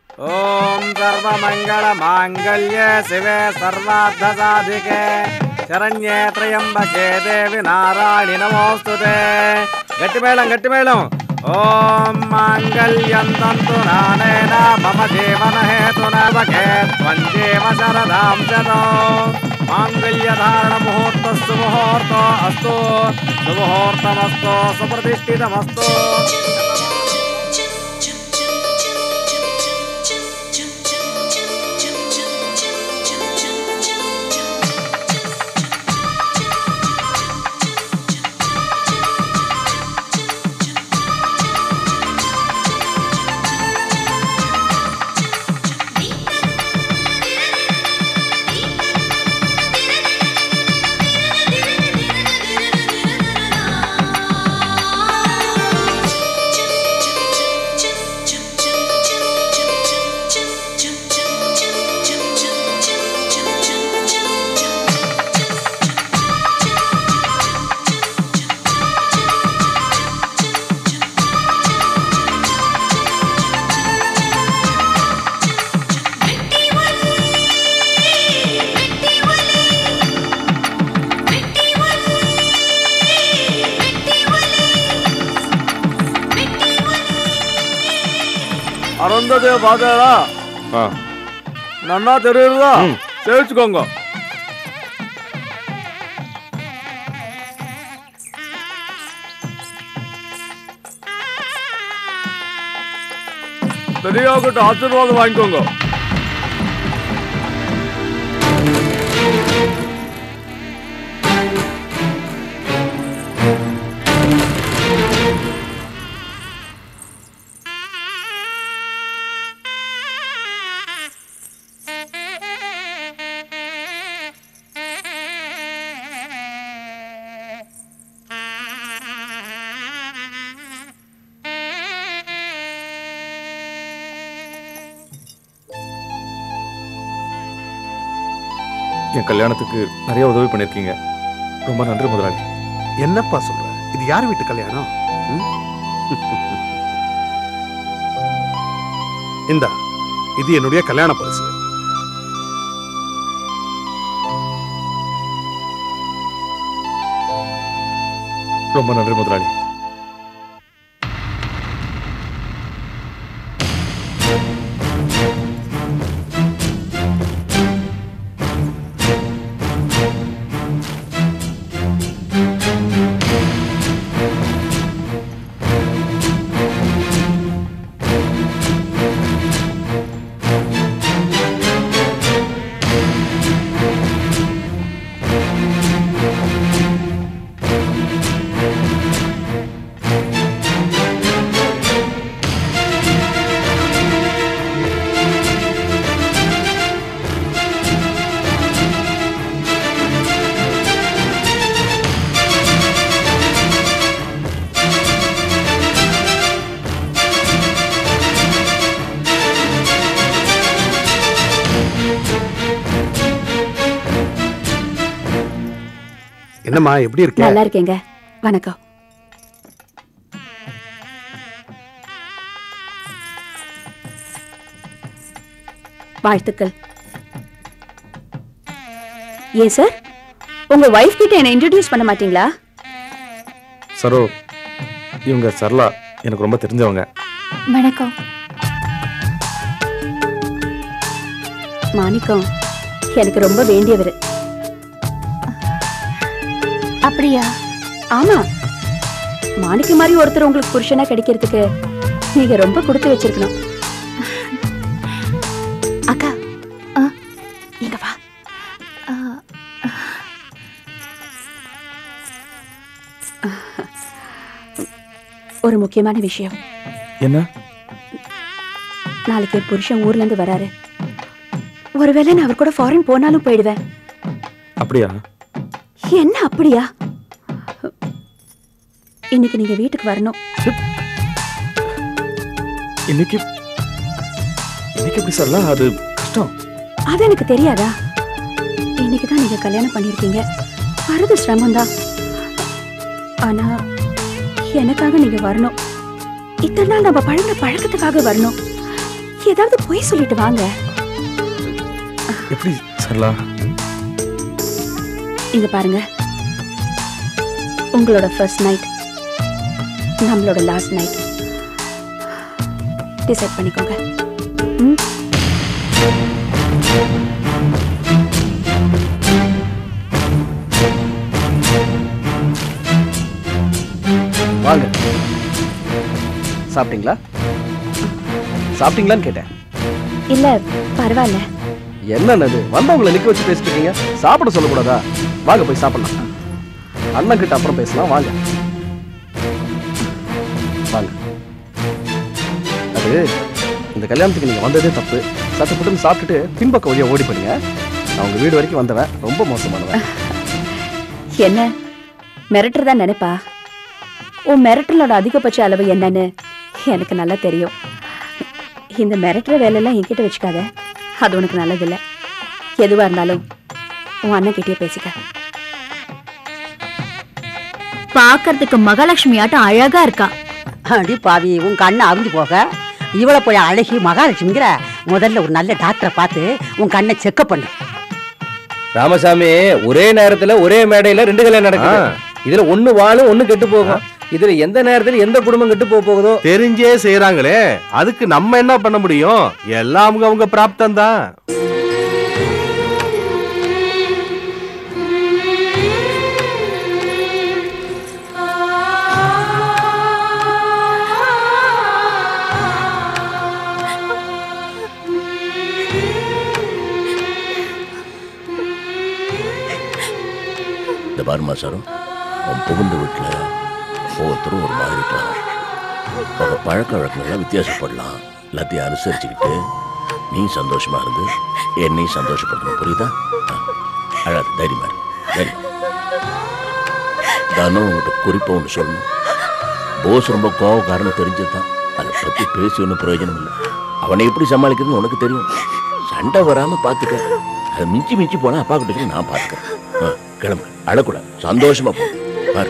ओम सर्वमंगल मांगल्ये शिवे सर्वार्थसाधिके शरण्ये त्र्यंबके देवी नारायणि नमोस्तुते। गट्टि मेळं ओम मांगल्यं तन्तु नानेन मम जीवन हेतुना वके त्वं जीव शरदां शतो। मांगल्यधारण मुहूर्तस्तु मुहूर्तो अस्तु सुमुहूर्तमस्तु सुप्रतिष्ठितमस्तु। அருந்ததே பாதரா நன்னா தெரியுதா? சேவிச்சுக்கோங்க. பெரியவங்கிட்ட ஆசீர்வாதம் வாங்கிக்கோங்க. என் கல்யாணத்துக்கு நிறைய உதவி பண்ணிருக்கீங்க. ரொம்ப நன்றி முதலாளி. என்னப்பா சொல்ற? இது யார் வீட்டு கல்யாணம்? இந்தா, இது என்னுடைய கல்யாண பரிசு. ரொம்ப நன்றி முதலாளி. என்னம்மா, எப்படி இருக்க? நல்லா இருக்கேங்க. வணக்கம். வாழ்த்துக்கள். ஏன் சார், உங்க வைஃப் கிட்ட என்ன இன்ட்ரோடியூஸ் பண்ண மாட்டீங்களா? சரோ, இவங்க சரளா, எனக்கு ரொம்ப தெரிஞ்சவங்க. வணக்கம். மாணிக்கம் எனக்கு ரொம்ப வேண்டியவர். அப்படியா? ஆமா. மாணிக்க மாதிரி ஒருத்தர் உங்களுக்கு புருஷனா கிடைக்கிறதுக்கு நீங்க ரொம்ப கொடுத்து வச்சிருக்கணும். அக்கா, இங்க வா. ஒரு முக்கியமான விஷயம். என்ன? நாளைக்கு என் புருஷன் ஊர்ல இருந்து வராரு. ஒருவேளை நான் அவர் கூட ஃபாரின் போனாலும் போயிடுவேன். அப்படியா? என்ன அப்படியா? இன்னைக்கு நீங்க வீட்டுக்கு வரணும். இன்னைக்கு எப்படி சொல்லலாம்? அது கஷ்டம். அது எனக்கு தெரியாதா? இன்னைக்குதான் நீங்க கல்யாணம் பண்ணிருக்கீங்க. வரது சிரமம்தான். ஆனா எனக்காக நீங்க வரணும். இத்தனை நாள் நம்ம பழகுற பழக்கத்துக்காக வரணும். ஏதாவது போய் சொல்லிட்டு வாங்க. எப்படி சரளா? இங்க பாருங்க, உங்களோட ஃபர்ஸ்ட் நைட் நம்மளோட லாஸ்ட் நைட். டிசைட் பண்ணிக்கோங்க. வாங்க. சாப்பிட்டீங்களா? சாப்பிட்டீங்களான்னு கேட்டேன். இல்ல பரவாயில்ல. என்னது வந்தவங்களை நிக்க வச்சு பேசிட்டு இருக்கீங்க? சாப்பிட சொல்லக்கூடாதா? வாங்க போய் சாப்பிடலாம். அண்ணன் கிட்ட அப்புறம் பேசலாம். வாங்க வாங்க. அது இந்த கல்யாணத்துக்கு நீங்க வந்ததே தப்பு. சட்டப்பட்டு சாப்பிட்டுட்டு பின்பக்க வழியா ஓடி போனீங்க. நான் உங்க வீடு வரைக்கும் வந்தவன் ரொம்ப மோசமானவன். என்ன மிரட்டுறதா நினைப்பா? உன் மிரட்டலோட அதிகபட்ச அளவு என்னன்னு எனக்கு நல்லா தெரியும். இந்த மிரட்டுற வேலையெல்லாம் என்கிட்ட வச்சுக்காத, அது உனக்கு நல்லதில்லை. எதுவா இருந்தாலும் உன் அண்ணன் கிட்டே பேசிக்க. பாக்கிறதுக்கு மகாலட்சுமி ஆட்டம் அழகா இருக்கா. அடி பாவி, உன் கண்ணை அவிஞ்சு போக இவ்வளவு போய் அழகி மகாலட்சுமிங்கிற. முதல்ல ஒரு நல்ல டாக்டரை பார்த்து உன் கண்ணை செக்கப் பண்ணு. ராமசாமி, ஒரே நேரத்துல ஒரே மேடையில 2 கல்யாணம் நடக்குது. இதுல ஒண்ணு வாழும் ஒண்ணு கெட்டு போகும். இதுல எந்த நேரத்துல எந்த குடும்பம் கெட்டு போகுதோ தெரிஞ்சே செய்யறாங்களே, அதுக்கு நம்ம என்ன பண்ண முடியும்? எல்லாம் அவங்க பிராப்தம் தான். இந்த பாருமா சாரும், உன் புகுந்த வீட்டில் ஒவ்வொருத்தரும் ஒரு மாதிரி இருக்கலாம். உங்க பழக்க வழக்கங்கள்லாம் வித்தியாசப்படலாம். எல்லாத்தையும் அனுசரிச்சுக்கிட்டு நீ சந்தோஷமா இருந்து என்னையும் சந்தோஷப்படுத்தணும். புரியுதா? அழாது, தைரியமா இரு. தானும் உங்கள்கிட்ட குறிப்பா ஒன்று சொல்லணும். போஸ் ரொம்ப கோவக்காரன்னு தெரிஞ்சதுதான். அதை பற்றி பேசி ஒன்றும் பிரயோஜனம் இல்லை. அவனை எப்படி சமாளிக்கிறதுன்னு உனக்கு தெரியும். சண்டை வராமல் பார்த்துக்க. அதை மிஞ்சி போனால் அப்பா கிட்ட நான் பார்த்துக்கிறேன். கிளம்பு, அழக்கூடாது, சந்தோஷமா போ. பாரு,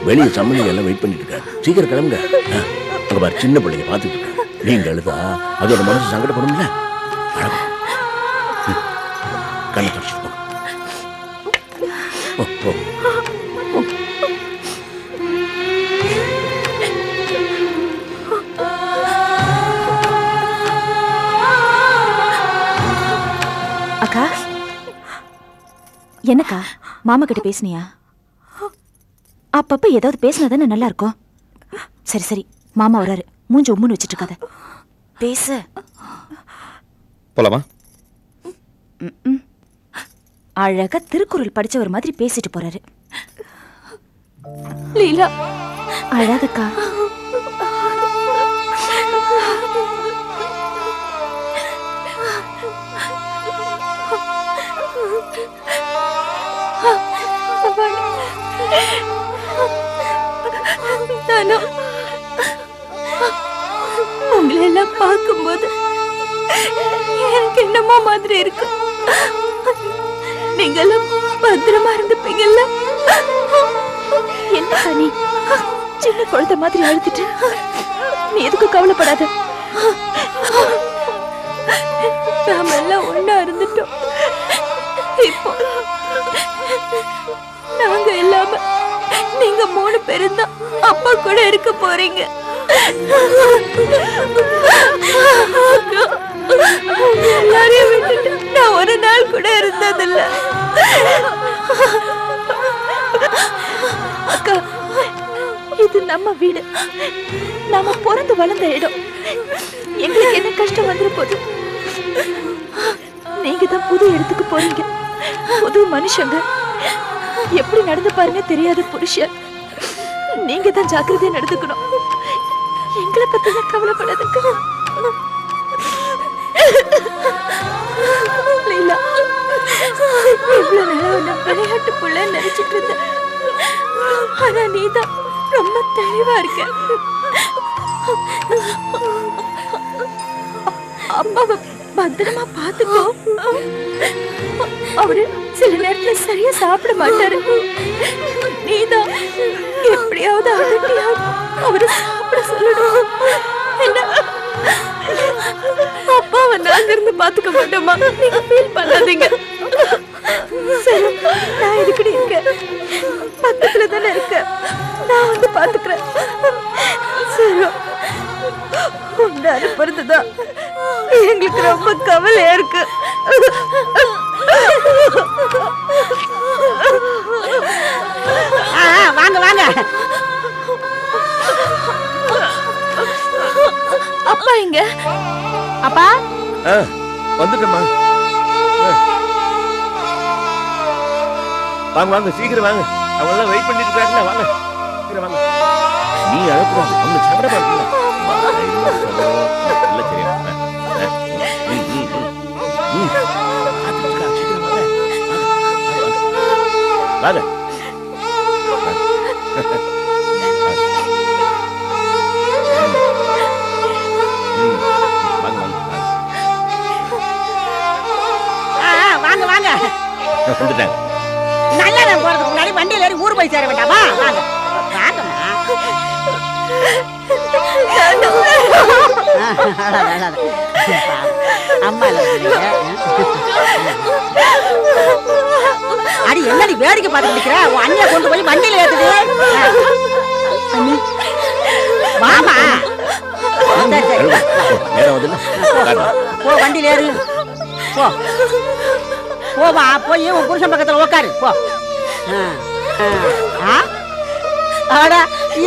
வெளியே சம்மந்தி எல்லாம் வெயிட் பண்ணிட்டு இருக்காரு. சீக்கிரம் கிளம்புங்க. அங்க பாரு, சின்ன பிள்ளைங்க பார்த்துட்டு இருக்காங்க. நீங்க அழுதா அதோட மனசு சங்கடப்படும்ல. கண்ணை தொடச்சிட்டு போ. அக்கா, என்னக்கா மாமா கிட்ட பேசுனியா? அப்பப்ப ஏதாவது பேசினதானே நல்லா இருக்கும். சரி சரி, மாமா வராரு, மூஞ்சி உம்முன்னு வச்சிட்டு இருக்காத, பேசு. போலாமா? அழகா திருக்குறள் படிச்சவர் மாதிரி பேசிட்டு போறாரு. லீலா அழாதக்கா. உங்களை எல்லாம் பார்க்கும்போது எனக்கு என்னமோ மாதிரி இருக்கு. நீங்க எல்லாம் பத்திரமா இருந்துப்பீங்கல்ல? என்ன நீ சின்ன குழந்தை மாதிரி அழுத்திட்டு? நீ எதுக்கு கவலைப்படாத. நாம எல்லாம் ஒண்ணா இருந்துட்டோம். இப்போ நாங்க இல்லாம நீங்க 3 பேரும் தான் அப்பா கூட இருக்க போறீங்க. எல்லாரையும் விட்டுட்டு நான் ஒரு நாள் கூட இருந்ததில்ல. அக்கா, இது நம்ம வீடு, நாம பிறந்து வளர்ந்த இடம். எங்களுக்கு என்ன கஷ்டம் வந்துட போகுது? நீங்க தான் புது இடத்துக்கு போறீங்க, புது மனுஷங்க. எப்படி நடந்து பாருங்க தெரியாத புருஷன். நீங்க தான் ஜாக்கிரதையா நடந்துக்கணும். எங்களை பத்தி தான் கவலைப்படாதுக்கு. லீலா, இவ்வளவு நேரம் நான் விளையாட்டு புள்ள நினைச்சிட்டு இருந்தேன். ஆனா நீதான் ரொம்ப தெளிவா இருக்க. அம்மாவை பத்திரமா பாத்துக்கோ. அவரு சில நேரத்துல சரியா சாப்பிட மாட்டாரு. நீதான் எப்படியாவது அவரை சாப்பிட சொல்லணும். என்ன பாத்துக்க மாட்டோமா, நீங்க ஃபீல் பண்ணாதீங்க. சரி, நான் எதுக்குடி இருக்கேன், பக்கத்துல தானே இருக்கேன், நான் வந்து பாத்துக்கிறேன். சரி, உன்னை அனுப்புறதுதான் எங்களுக்கு ரொம்ப கவலையா இருக்கு. வாங்க வாங்க. அப்பா இங்க. அப்பா வந்துட்டேம்மா. வாங்க வாங்க, சீக்கிரம் வாங்க. அவங்க எல்லாம் வெயிட் பண்ணிட்டு இருக்காங்க. வாங்க சீக்கிரம் வாங்க. நீ அழைக்கூடாது, அவங்க சாப்பிட பாருங்க. இல்ல சரியா வாங்க. வாங்க வாங்க. வந்துட்டாங்க. நல்லா நான் போறதுக்கு முன்னாடி வண்டியில ஏறி ஊர் போய் சேர வேண்டாமா? வாங்க வாங்கம்மா. அம்மா அடி என்னடி வேடிக்கை பார்த்து நிக்கிற? உன் அண்ணியை கொண்டு போய் வண்டியில ஏத்துது. வாமா. போ வண்டியில ஏறு. போ போவா, போய் உன் புருஷன் பக்கத்துல உட்காரு. போ.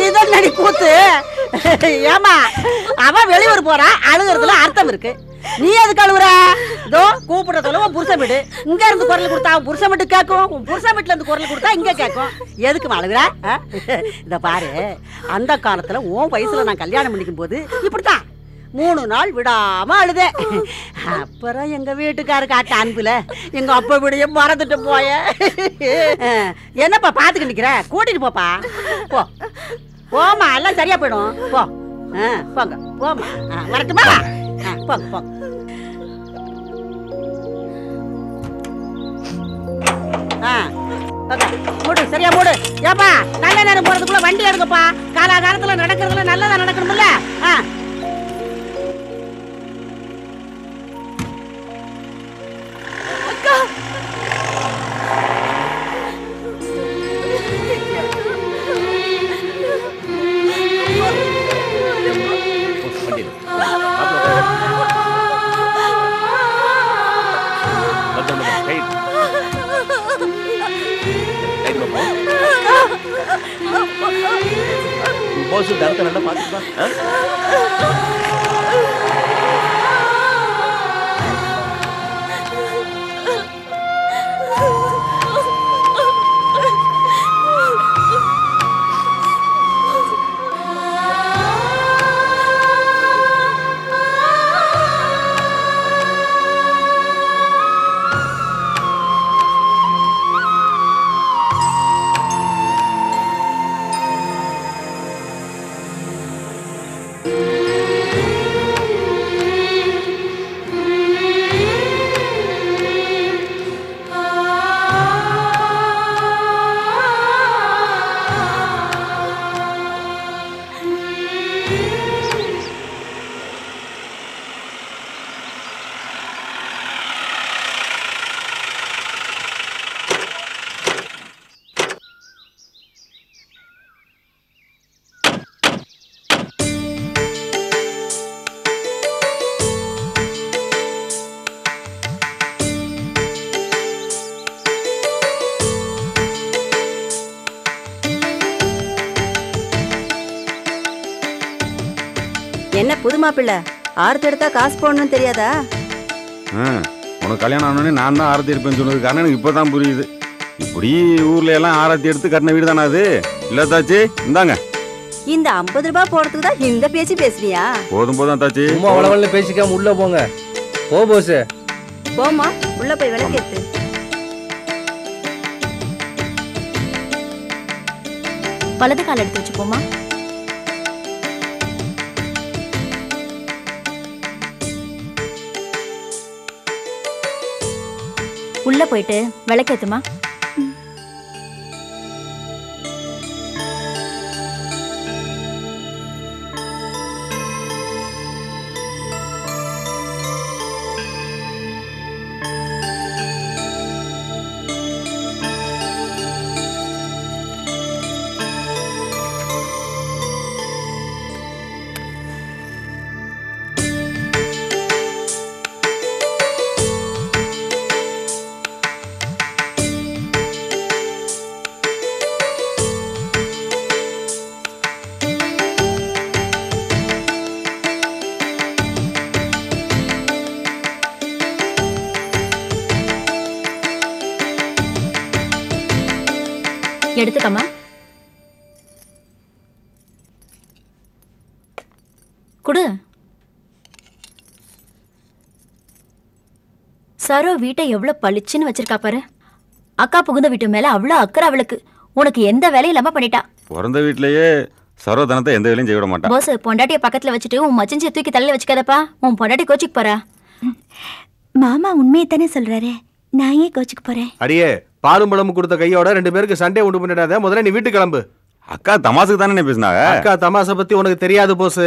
இதடி கூத்து. ஏமா, அவன் வெளியூர் போறா, அழுகுறதுல அர்த்தம் இருக்கு. நீ எதுக்கு அழுகுற? இதோ கூப்பிடுறதுல உன் புருஷன் வீடு. இங்க இருந்து குரல் கொடுத்தா உன் புருஷன் வீட்டு கேட்கும், உன் புருஷன் வீட்டுல இருந்து குரல் கொடுத்தா இங்க கேட்கும். எதுக்கு அழுகுற? இத பாரு, அந்த காலத்துல உன் வயசுல நான் கல்யாணம் பண்ணிக்கும் போது இப்படித்தான் 3 நாள் விடாம அழுதே. அப்புறம் எங்க வீட்டுக்காரு காட்ட அன்புல எங்க அப்பா வீடைய மறந்துட்டு போய. என்னப்பா பாத்துக்க நிக்கிற? கூட்டிட்டு போப்பா. போ போமா, எல்லாம் சரியா போயிடும். போ. போங்க போமா. வரட்டுமா? போங்க போங்க. மூடு, சரியா மூடு. ஏப்பா, நல்ல நேரம் போறதுக்குள்ள வண்டி எடுங்கப்பா. காலாகாலத்துல நடக்கிறதுல நல்லதா நடக்கணும்ல. தரத்தை நல்லா பாத்துப்பா. என்ன புது மாப்பிள்ள, ஆரத்தி எடுத்தா காசு போடணும்னு தெரியாதா? உனக்கு கல்யாணம் ஆனோடனே நான் தான் ஆரத்தி எடுப்பேன்னு சொன்னது காரணம் எனக்கு இப்பதான் புரியுது. இப்படி ஊர்ல எல்லாம் ஆரத்தி எடுத்து கட்டின வீடு தானே அது? இல்ல தாச்சி, இந்தாங்க. இந்த 50 ரூபாய் போடுறதுக்கு தான் இந்த பேச்சு பேசுறியா? போதும் போதும் தாச்சி, சும்மா வளவல்ல பேசிக்காம உள்ள போங்க. போ போஸ். போமா, உள்ள போய் விளக்கேத்து. வலது கால் எடுத்து வச்சு போமா. உள்ள போயிட்டு விளக்கேத்துமா. எடுத்துக்கம்மா. குடு. சரோ வீட்டை எவ்வளவு பளிச்சுன்னு வச்சிருக்கா பாரு. அக்கா புகுந்த வீட்டு மேல அவ்வளவு அக்கறை அவளுக்கு. உனக்கு எந்த வேலையும் இல்லாம பண்ணிட்டா. பிறந்த வீட்லயே சரோதனத்தை எந்த வேலையும் செய்ய விட மாட்டான். போஸ், பொண்டாட்டிய பக்கத்துல வச்சுட்டு உன் மச்சஞ்சியை தூக்கி தலையில வச்சுக்காதப்பா. உன் பொண்டாட்டி கோச்சிக்கு போறா. மாமா உண்மையை தானே சொல்றாரு, நான் ஏன் கோச்சுக்கு போறேன்? அடியே, பாலும் பழமும் கொடுத்த கையோட 2 பேருக்கு சண்டை உண்டு பண்ணிடாத. முதல்ல நீ வீட்டு கிளம்பு. அக்கா தமாசுக்கு தானே பேசினாங்க. அக்கா தமாசை பத்தி உனக்கு தெரியாது போஸ்.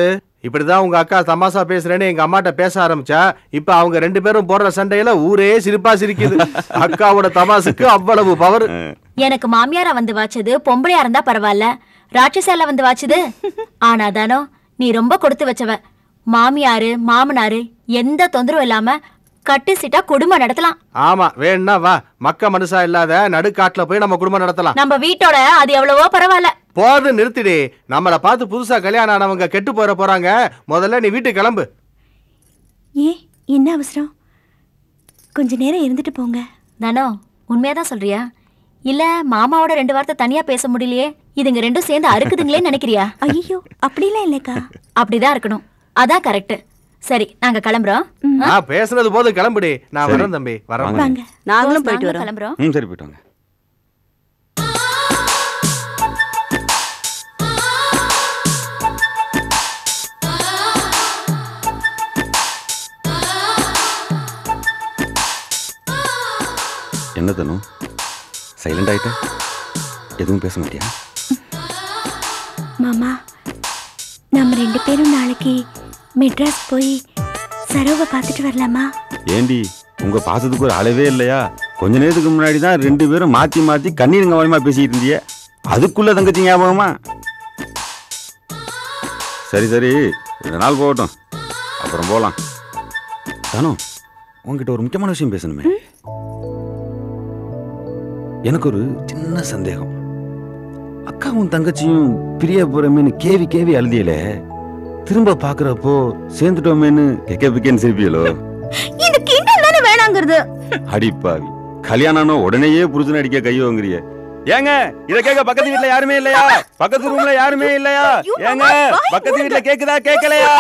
இப்படிதான் உங்க அக்கா தமாசா பேசுறேன்னு எங்க அம்மாட்ட பேச ஆரம்பிச்சா, இப்ப அவங்க 2 பேரும் போடுற சண்டையில ஊரே சிரிப்பா சிரிக்குது. அக்காவோட தமாசுக்கு அவ்வளவு பவர். எனக்கு மாமியாரா வந்து வாச்சது பொம்பளையா இருந்தா பரவாயில்ல, ராட்சசால வந்து வாச்சது. ஆனா தானோ நீ ரொம்ப கொடுத்து வச்சவ. மாமியாரு மாமனாரு எந்த தொந்தரவும் இல்லாம கட்டு சீட்டா குடும்பம் நடத்தலாம். ஆமா, வேணா வா. மக்க மனுஷா இல்லாத நடுக்காட்டுல போய் நம்ம குடும்பம் நடத்தலாம். நம்ம வீட்டோட அது எவ்வளவோ பரவாயில்ல. போது நிறுத்திடு. நம்மள பார்த்து புதுசா கல்யாணம் ஆனவங்க கெட்டு போறாங்க. முதல்ல நீ வீட்டுக்கு கிளம்பு. ஏன், என்ன அவசரம்? கொஞ்ச நேரம் இருந்துட்டு போங்க. நானோ உண்மையாதான் சொல்றியா? இல்ல மாமாவோட 2 வார்த்தை தனியா பேச முடியலையே, இதுங்க 2 சேர்ந்து அறுக்குதுங்களே நினைக்கிறியா? ஐயோ, அப்படிலாம் இல்லக்கா. அப்படிதான் இருக்கணும். அதான் கரெக்ட். சரி, நாங்க கிளம்புறோம். பேசுனது போது கிளம்புடி. நான் வரேன் தம்பி, வரேன். நாங்களும் போயிட்டு வரோம். கிளம்புறோம். சரி, போயிட்டு வாங்க. என்ன தனு, சைலண்ட் ஆயிட்ட? எதுவும் பேச மாட்டியா? மாமா, நம்ம 2 பேரும் நாளைக்கு மெட்ராஸ் போய் சரோவை பார்த்துட்டு வரலாமா? ஏண்டி, உங்க பாசத்துக்கு ஒரு அளவே இல்லையா? கொஞ்ச நேரத்துக்கு முன்னாடி தான் 2 பேரும் மாத்தி மாத்தி கண்ணீர் கவனமா பேசிட்டு இருந்திய. அதுக்குள்ள தங்கச்சி ஞாபகமா? சரி சரி, 2 நாள் போகட்டும், அப்புறம் போலாம். தானோ, உங்ககிட்ட ஒரு முக்கியமான விஷயம் பேசணுமே. எனக்கு ஒரு சின்ன சந்தேகம். அக்காவும் தங்கச்சியும் பிரிய போறமேனு கேவி கேவி அழுதியல, திரும்ப பாக்குறப்போ சேர்ந்துட்டோமேனு கெக்கபிக்கேன்னு சிரிப்பியலோ? இந்த கிண்டல் தானே வேணாங்கிறது. அடிப்பாவி, கல்யாணம் உடனேயே புருஷன் அடிக்க கையோங்கிறிய. ஏங்க, இத கேட்க பக்கத்து வீட்டுல யாருமே இல்லையா? பக்கத்து ரூம்ல யாருமே இல்லையா? ஏங்க, பக்கத்து வீட்டுல கேக்குதா கேட்கலையா?